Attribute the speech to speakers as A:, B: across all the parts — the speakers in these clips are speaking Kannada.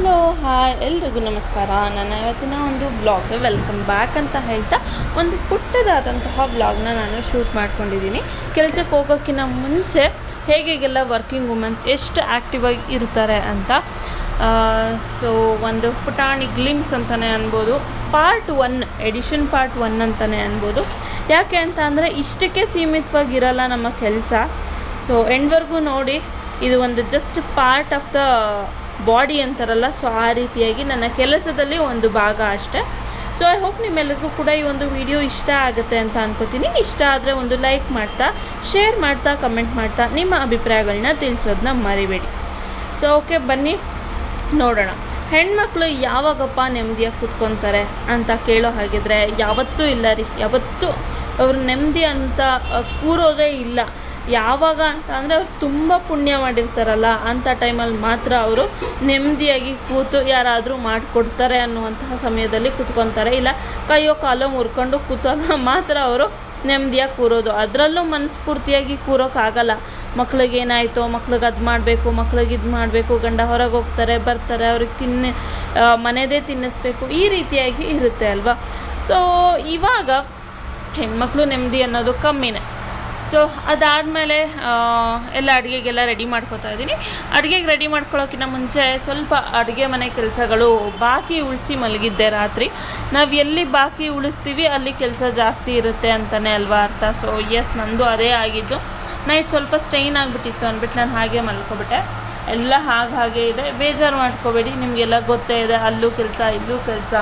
A: ಹಲೋ ಹಾಯ್ ಎಲ್ರಿಗೂ ನಮಸ್ಕಾರ. ನನ್ನ ಇವತ್ತಿನ ಒಂದು ಬ್ಲಾಗ್ಗೆ ವೆಲ್ಕಮ್ ಬ್ಯಾಕ್ ಅಂತ ಹೇಳ್ತಾ ಒಂದು ಪುಟ್ಟದಾದಂತಹ ವ್ಲಾಗ್ನ ನಾನು ಶೂಟ್ ಮಾಡ್ಕೊಂಡಿದ್ದೀನಿ. ಕೆಲಸಕ್ಕೆ ಹೋಗೋಕ್ಕಿಂತ ಮುಂಚೆ ಹೇಗೆಲ್ಲ ವರ್ಕಿಂಗ್ ವುಮೆನ್ಸ್ ಎಷ್ಟು ಆ್ಯಕ್ಟಿವ್ ಆಗಿ ಇರ್ತಾರೆ ಅಂತ. ಸೊ ಒಂದು ಪುಟಾಣಿ ಗ್ಲಿಮ್ಸ್ ಅಂತಲೇ ಅನ್ಬೋದು. ಪಾರ್ಟ್ 1 ಎಡಿಷನ್ ಪಾರ್ಟ್ 1 ಅಂತಲೇ ಅನ್ಬೋದು. ಯಾಕೆ ಅಂತ ಅಂದರೆ ಇಷ್ಟಕ್ಕೆ ಸೀಮಿತವಾಗಿರಲ್ಲ ನಮ್ಮ ಕೆಲಸ. ಸೊ ಎಂಡ್ವರೆಗೂ ನೋಡಿ, ಇದು ಒಂದು just part of the body ಅಂತಾರಲ್ಲ, ಸೊ ಆ ರೀತಿಯಾಗಿ ನನ್ನ ಕೆಲಸದಲ್ಲಿ ಒಂದು ಭಾಗ ಅಷ್ಟೇ. ಸೊ ಐ ಹೋಪ್ ನಿಮ್ಮೆಲ್ಲರಿಗೂ ಕೂಡ ಈ ಒಂದು ವಿಡಿಯೋ ಇಷ್ಟ ಆಗುತ್ತೆ ಅಂತ ಅನ್ಕೋತೀನಿ. ಇಷ್ಟ ಆದರೆ ಒಂದು ಲೈಕ್ ಮಾಡ್ತಾ, ಶೇರ್ ಮಾಡ್ತಾ, ಕಮೆಂಟ್ ಮಾಡ್ತಾ ನಿಮ್ಮ ಅಭಿಪ್ರಾಯಗಳನ್ನ ತಿಳಿಸೋದನ್ನ ಮರಿಬೇಡಿ. ಸೊ ಓಕೆ, ಬನ್ನಿ ನೋಡೋಣ. ಹೆಣ್ಮಕ್ಳು ಯಾವಾಗಪ್ಪ ನೆಮ್ಮದಿಯಾಗಿ ಕೂತ್ಕೊತಾರೆ ಅಂತ ಕೇಳೋ ಹಾಗಿದ್ರೆ ಯಾವತ್ತೂ ಇಲ್ಲ ರೀ. ಯಾವತ್ತೂ ಅವ್ರು ನೆಮ್ಮದಿ ಅಂತ ಕೂರೋದೇ ಇಲ್ಲ. ಯಾವಾಗ ಅಂತ ಅಂದರೆ ಅವ್ರು ತುಂಬ ಪುಣ್ಯ ಮಾಡಿರ್ತಾರಲ್ಲ, ಅಂಥ ಟೈಮಲ್ಲಿ ಮಾತ್ರ ಅವರು ನೆಮ್ಮದಿಯಾಗಿ ಕೂತು ಯಾರಾದರೂ ಮಾಡಿಕೊಡ್ತಾರೆ ಅನ್ನುವಂತಹ ಸಮಯದಲ್ಲಿ ಕೂತ್ಕೊತಾರೆ. ಇಲ್ಲ ಕೈಯೋ ಕಾಲೋ ಮುರ್ಕೊಂಡು ಕೂತಾಗ ಮಾತ್ರ ಅವರು ನೆಮ್ಮದಿಯಾಗಿ ಕೂರೋದು. ಅದರಲ್ಲೂ ಮನಸ್ಫೂರ್ತಿಯಾಗಿ ಕೂರೋಕ್ಕಾಗಲ್ಲ. ಮಕ್ಳಿಗೇನಾಯಿತೋ, ಮಕ್ಳಿಗೆ ಅದು ಮಾಡಬೇಕು, ಮಕ್ಳಿಗೆ ಇದು ಮಾಡಬೇಕು, ಗಂಡ ಹೊರಗೆ ಹೋಗ್ತಾರೆ ಬರ್ತಾರೆ, ಅವ್ರಿಗೆ ಮನೆಯದೇ ತಿನ್ನಿಸ್ಬೇಕು, ಈ ರೀತಿಯಾಗಿ ಇರುತ್ತೆ ಅಲ್ವಾ. ಸೊ ಇವಾಗ ಹೆಣ್ಮಕ್ಳು ನೆಮ್ಮದಿ ಅನ್ನೋದು ಕಮ್ಮಿನೇ. ಸೊ ಅದಾದಮೇಲೆ ಎಲ್ಲ ಅಡುಗೆಗೆಲ್ಲ ರೆಡಿ ಮಾಡ್ಕೋತಾ ಇದ್ದೀನಿ. ಅಡುಗೆಗೆ ರೆಡಿ ಮಾಡ್ಕೊಳ್ಳೋಕ್ಕಿಂತ ಮುಂಚೆ ಸ್ವಲ್ಪ ಅಡುಗೆ ಮನೆ ಕೆಲಸಗಳು ಬಾಕಿ ಉಳಿಸಿ ಮಲಗಿದ್ದೆ ರಾತ್ರಿ. ನಾವು ಎಲ್ಲಿ ಬಾಕಿ ಉಳಿಸ್ತೀವಿ ಅಲ್ಲಿ ಕೆಲಸ ಜಾಸ್ತಿ ಇರುತ್ತೆ ಅಂತಲೇ ಅಲ್ವಾ ಅರ್ಥ. ಸೊ ಎಸ್, ನಂದು ಅದೇ ಆಗಿದ್ದು. ನೈಟ್ ಸ್ವಲ್ಪ ಸ್ಟ್ರೈನ್ ಆಗಿಬಿಟ್ಟಿತ್ತು ಅಂದ್ಬಿಟ್ಟು ನಾನು ಹಾಗೆ ಮಲ್ಕೊಬಿಟ್ಟೆ. ಎಲ್ಲ ಹಾಗೆ ಇದೆ, ಬೇಜಾರು ಮಾಡ್ಕೋಬೇಡಿ. ನಿಮಗೆಲ್ಲ ಗೊತ್ತೇ ಇದೆ, ಅಲ್ಲೂ ಕೆಲಸ ಇಲ್ಲೂ ಕೆಲಸ,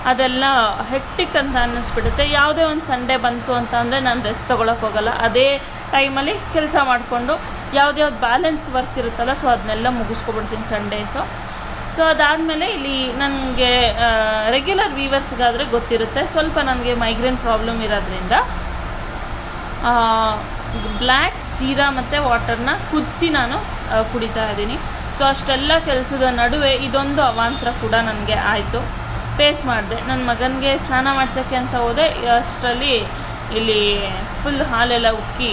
A: ಅದೆಲ್ಲ ಹೆಕ್ಟಿಕ್ ಅಂತ ಅನ್ನಿಸ್ಬಿಡುತ್ತೆ. ಯಾವುದೇ ಒಂದು ಸಂಡೇ ಬಂತು ಅಂತ ಅಂದರೆ ನಾನು ರೆಸ್ಟ್ ತೊಗೊಳಕ್ಕೆ ಹೋಗಲ್ಲ. ಅದೇ ಟೈಮಲ್ಲಿ ಕೆಲಸ ಮಾಡಿಕೊಂಡು ಯಾವ್ದು ಬ್ಯಾಲೆನ್ಸ್ ವರ್ಕ್ ಇರುತ್ತಲ್ಲ, ಸೊ ಅದನ್ನೆಲ್ಲ ಮುಗಿಸ್ಕೊಬಿಡ್ತೀನಿ ಸಂಡೇಸು. ಸೊ ಅದಾದಮೇಲೆ ಇಲ್ಲಿ ನನಗೆ ರೆಗ್ಯುಲರ್ ವೀವರ್ಸ್ಗಾದರೆ ಗೊತ್ತಿರುತ್ತೆ, ಸ್ವಲ್ಪ ನನಗೆ ಮೈಗ್ರೇನ್ ಪ್ರಾಬ್ಲಮ್ ಇರೋದ್ರಿಂದ ಬ್ಲ್ಯಾಕ್ ಜೀರಾ ಮತ್ತು ವಾಟರ್ನ ಕುದಿಸಿ ನಾನು ಕುಡಿತಾ ಇದ್ದೀನಿ. ಸೊ ಅಷ್ಟೆಲ್ಲ ಕೆಲಸದ ನಡುವೆ ಇದೊಂದು ಅವಾಂತರ ಕೂಡ ನನಗೆ ಆಯಿತು, ಫೇಸ್ ಮಾಡಿದೆ. ನನ್ನ ಮಗನಿಗೆ ಸ್ನಾನ ಮಾಡ್ಸೋಕ್ಕೆ ಅಂತ ಹೋದೆ. ಅಷ್ಟರಲ್ಲಿ ಇಲ್ಲಿ ಫುಲ್ ಹಾಲೆಲ್ಲ ಉಕ್ಕಿ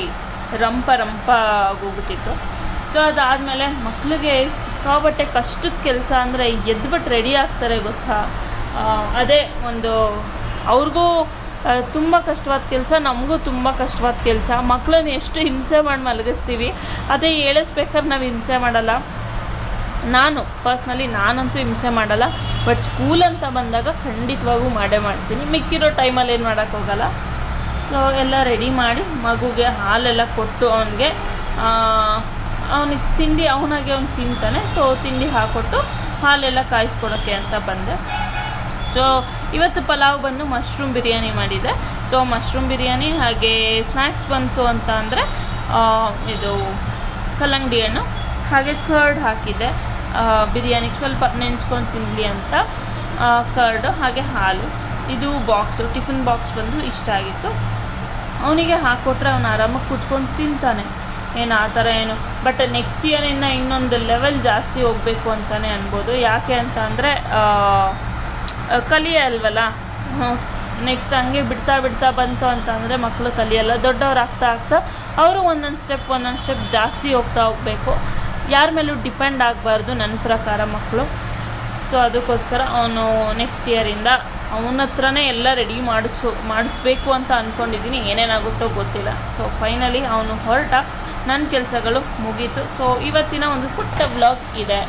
A: ರಂಪ ಆಗೋಗ್ಬಿಟ್ಟಿತ್ತು. ಸೊ ಅದಾದಮೇಲೆ ಮಕ್ಕಳಿಗೆ ಸಿಕ್ಕಾಬಟ್ಟೆ ಕಷ್ಟದ ಕೆಲಸ ಅಂದರೆ ಎದ್ಬಿಟ್ಟು ರೆಡಿ ಆಗ್ತಾರೆ ಗೊತ್ತಾ. ಅದೇ ಒಂದು ಅವ್ರಿಗೂ ತುಂಬ ಕಷ್ಟವಾದ ಕೆಲಸ, ನಮಗೂ ತುಂಬ ಕಷ್ಟವಾದ ಕೆಲಸ. ಮಕ್ಕಳನ್ನ ಎಷ್ಟು ಹಿಂಸೆ ಮಾಡಿ ಮಲಗಿಸ್ತೀವಿ, ಅದೇ ಏಳಿಸ್ಬೇಕಾದ್ರೆ ನಾವು ಹಿಂಸೆ ಮಾಡಲ್ಲ. ನಾನು ಪರ್ಸ್ನಲಿ ನಾನಂತೂ ಹಿಂಸೆ ಮಾಡಲ್ಲ, ಬಟ್ ಸ್ಕೂಲ್ ಅಂತ ಬಂದಾಗ ಖಂಡಿತವಾಗೂ ಮಾಡ್ತೀನಿ. ಮಿಕ್ಕಿರೋ ಟೈಮಲ್ಲಿ ಏನು ಮಾಡೋಕ್ಕೋಗಲ್ಲ. ಸೊ ಎಲ್ಲ ರೆಡಿ ಮಾಡಿ ಮಗುಗೆ ಹಾಲೆಲ್ಲ ಕೊಟ್ಟು ಅವನಿಗೆ ತಿಂಡಿ ಅವನಾಗೆ ಅವ್ನು ತಿಂತಾನೆ. ಸೊ ತಿಂಡಿ ಹಾಕ್ಕೊಟ್ಟು ಹಾಲೆಲ್ಲ ಕಾಯಿಸ್ಕೊಡೋಕ್ಕೆ ಅಂತ ಬಂದೆ. ಸೊ ಇವತ್ತು ಪಲಾವ್ ಬಂದು ಮಶ್ರೂಮ್ ಬಿರಿಯಾನಿ ಮಾಡಿದೆ. ಸೊ ಮಶ್ರೂಮ್ ಬಿರಿಯಾನಿ, ಹಾಗೆ ಸ್ನ್ಯಾಕ್ಸ್ ಬಂತು ಅಂತ ಅಂದರೆ ಇದು ಕಲ್ಲಂಗಡಿ ಹಣ್ಣು, ಹಾಗೆ ಕರ್ಡ್ ಹಾಕಿದ್ದೆ. ಬಿರಿಯಾನಿಗೆ ಸ್ವಲ್ಪ ನೆಂಚ್ಕೊಂಡು ತಿನ್ನಲಿ ಅಂತ ಕರ್ಡು, ಹಾಗೆ ಹಾಲು. ಇದು ಬಾಕ್ಸು, ಟಿಫಿನ್ ಬಾಕ್ಸ್ ಬಂದು ಇಷ್ಟ ಆಗಿತ್ತು. ಅವನಿಗೆ ಹಾಕ್ಕೊಟ್ರೆ ಅವನು ಆರಾಮಾಗಿ ಕೂತ್ಕೊಂಡು ತಿಂತಾನೆ, ಏನು ಆ ಥರ ಏನು. ಬಟ್ ನೆಕ್ಸ್ಟ್ ಇಯರಿಂದ ಇನ್ನೊಂದು ಲೆವೆಲ್ ಜಾಸ್ತಿ ಹೋಗಬೇಕು ಅಂತಲೇ ಅನ್ಬೋದು. ಯಾಕೆ ಅಂತ ಅಂದರೆ ಕಲಿಯಲ್ವಲ್ಲ. ನೆಕ್ಸ್ಟ್ ಹಂಗೆ ಬಿಡ್ತಾ ಬಂತು ಅಂತ ಅಂದರೆ ಮಕ್ಕಳು ಕಲಿಯಲ್ಲ. ದೊಡ್ಡವ್ರು ಆಗ್ತಾ ಅವರು ಒಂದೊಂದು ಸ್ಟೆಪ್ ಜಾಸ್ತಿ ಹೋಗಬೇಕು. ಯಾರ ಮೇಲೂ ಡಿಪೆಂಡ್ ಆಗಬಾರ್ದು ನನ್ನ ಪ್ರಕಾರ ಮಕ್ಕಳು. ಸೊ ಅದಕ್ಕೋಸ್ಕರ ಅವನು ನೆಕ್ಸ್ಟ್ ಇಯರಿಂದ ಅವನ ಹತ್ರನೇ ಎಲ್ಲ ರೆಡಿ ಮಾಡಿಸ್ಬೇಕು ಅಂತ ಅಂದ್ಕೊಂಡಿದ್ದೀನಿ. ಏನೇನಾಗುತ್ತೋ ಗೊತ್ತಿಲ್ಲ. ಸೊ ಫೈನಲಿ ಅವನು ಹೊರಟ, ನನ್ನ ಕೆಲಸಗಳು ಮುಗೀತು. ಸೊ ಇವತ್ತಿನ ಒಂದು ಪುಟ್ಟ ವ್ಲಾಗ್ ಇದೆ.